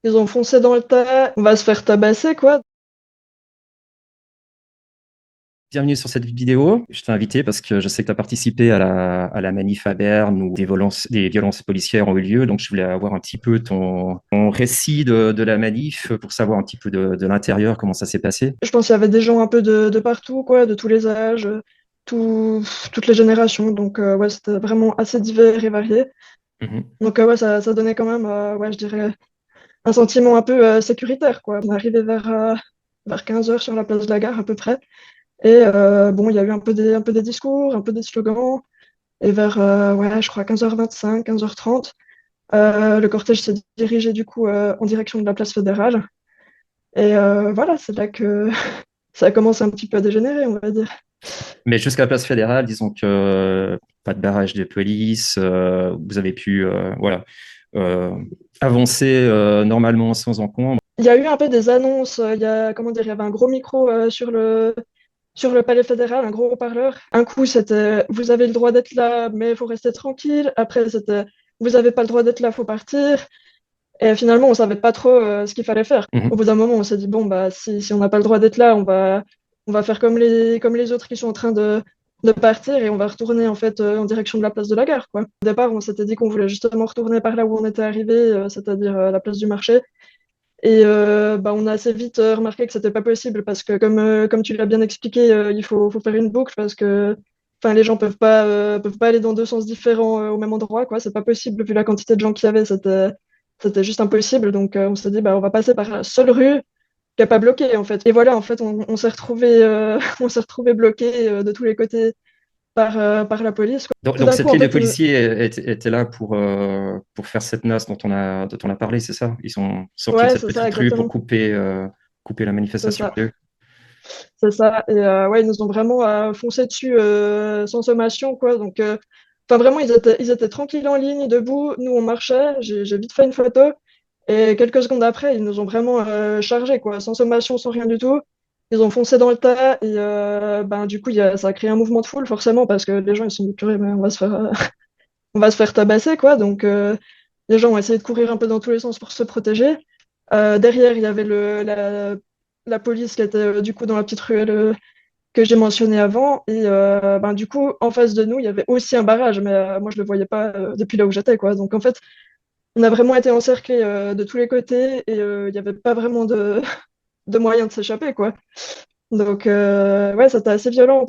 Ils ont foncé dans le tas, on va se faire tabasser, quoi. Bienvenue sur cette vidéo. Je t'ai invité parce que je sais que tu as participé à la manif à Berne où des violences policières ont eu lieu. Donc, je voulais avoir un petit peu ton récit de la manif pour savoir un petit peu de l'intérieur comment ça s'est passé. Je pense qu'il y avait des gens un peu de partout, quoi, de tous les âges, toutes les générations. Donc, ouais, c'était vraiment assez divers et varié. Mhm. Donc, ouais, ça donnait quand même, ouais, je dirais, un sentiment un peu sécuritaire, quoi. On est arrivé vers 15 heures sur la place de la gare, à peu près. Et bon, il y a eu un peu des discours, un peu des slogans. Et vers, ouais, je crois 15h25, 15h30, le cortège s'est dirigé du coup en direction de la place fédérale. Et voilà, c'est là que ça a commencé un petit peu à dégénérer, on va dire. Mais jusqu'à la place fédérale, disons que pas de barrage de police, vous avez pu voilà, euh, avancer normalement sans encombre. Il y a eu un peu des annonces, il y a, comment dire, il y avait un gros micro sur le palais fédéral, un gros haut-parleur. Un coup, c'était vous avez le droit d'être là, mais il faut rester tranquille. Après, c'était vous n'avez pas le droit d'être là, faut partir. Et finalement, on savait pas trop ce qu'il fallait faire. Au Mhm. bout d'un moment, on s'est dit, bon, bah, si on n'a pas le droit d'être là, on va faire comme les autres qui sont en train de partir et on va retourner en fait en direction de la place de la gare, quoi. Au départ, on s'était dit qu'on voulait justement retourner par là où on était arrivé, c'est-à-dire la place du marché. Et bah, on a assez vite remarqué que c'était pas possible parce que comme tu l'as bien expliqué, faut faire une boucle parce que enfin, les gens peuvent pas aller dans deux sens différents au même endroit, quoi. C'est pas possible vu la quantité de gens qu'il y avait, c'était juste impossible. Donc on s'est dit, bah, on va passer par la seule rue qui n'est pas bloquée en fait. Et voilà, en fait, on s'est retrouvé, on s'est retrouvé bloqué de tous les côtés par la police, quoi. Tout Donc d'un coup, cette en ligne de fait, policiers était là pour faire cette noce dont on a parlé, c'est ça? Ils sont sortis de ouais, cette c'est ça, petite rue pour exactement. couper la C'est manifestation. ça. C'est ça. Et ouais, ils nous ont vraiment foncé dessus sans sommation, quoi. Donc, enfin, vraiment, ils étaient tranquilles en ligne, debout. Nous, on marchait. J'ai vite fait une photo. Et quelques secondes après, ils nous ont vraiment chargé, quoi. Sans sommation, sans rien du tout. Ils ont foncé dans le tas. Et ben, du coup, ça a créé un mouvement de foule, forcément, parce que les gens, ils se sont dit, purée, mais on va se faire, on va se faire tabasser, quoi. Donc, les gens ont essayé de courir un peu dans tous les sens pour se protéger. Derrière, il y avait la police qui était du coup dans la petite ruelle que j'ai mentionné avant. Et ben, du coup, en face de nous, il y avait aussi un barrage, mais moi, je le voyais pas depuis là où j'étais, quoi. Donc, en fait, on a vraiment été encerclés de tous les côtés et il n'y avait pas vraiment de moyen de s'échapper, quoi. Donc, ouais, c'était assez violent.